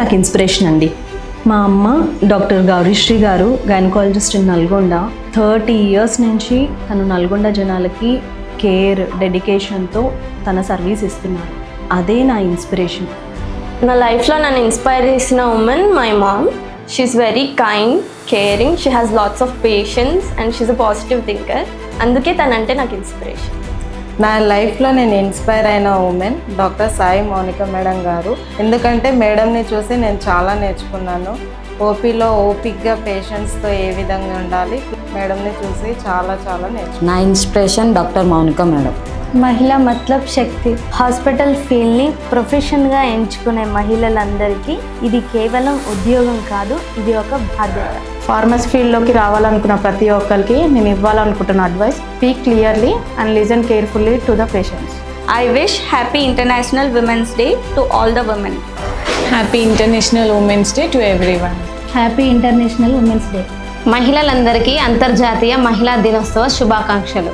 నాకు ఇన్స్పిరేషన్ అండి. మా అమ్మ డాక్టర్ గౌరీశ్రీ గారు, గైనకాలజిస్ట్ ఇన్ నల్గొండ. 30 years నుంచి తను నల్గొండ జనాలకి కేర్, డెడికేషన్తో తన సర్వీస్ ఇస్తున్నారు. అదే నా ఇన్స్పిరేషన్. నా లైఫ్లో నన్ను ఇన్స్పైర్ చేసిన women my mom. She is very kind, caring, she has lots of patience and she is a positive thinker. అందుకే తనంటే నాకు ఇన్స్పిరేషన్. నా లైఫ్లో నేను ఇన్స్పైర్ అయిన women doctor Sai Mounika madam గారు. ఎందుకంటే మేడంని చూసి నేను చాలా నేర్చుకున్నాను. ఓపీలో ఓపిక్గా పేషెంట్స్తో ఏ విధంగా ఉండాలి, మేడంని చూసి చాలా నేర్చుకున్నాను. నా ఇన్స్పిరేషన్ డాక్టర్ మౌనిక మేడం. మహిళ మతలబ్ శక్తి. హాస్పిటల్ ఫీల్డ్ని ప్రొఫెషన్గా ఎంచుకునే మహిళలందరికీ ఇది కేవలం ఉద్యోగం కాదు, ఇది ఒక బాధ్యత. ఫార్మసీ ఫీల్డ్లోకి రావాలనుకున్న ప్రతి ఒక్కరికి నేను ఇవ్వాలనుకుంటున్న advice: speak clearly and listen carefully to the patients. I wish happy International Women's Day to all the women. Happy International Women's Day to everyone. Happy international women's day. మహిళలందరికీ అంతర్జాతీయ మహిళా దినోత్సవ శుభాకాంక్షలు.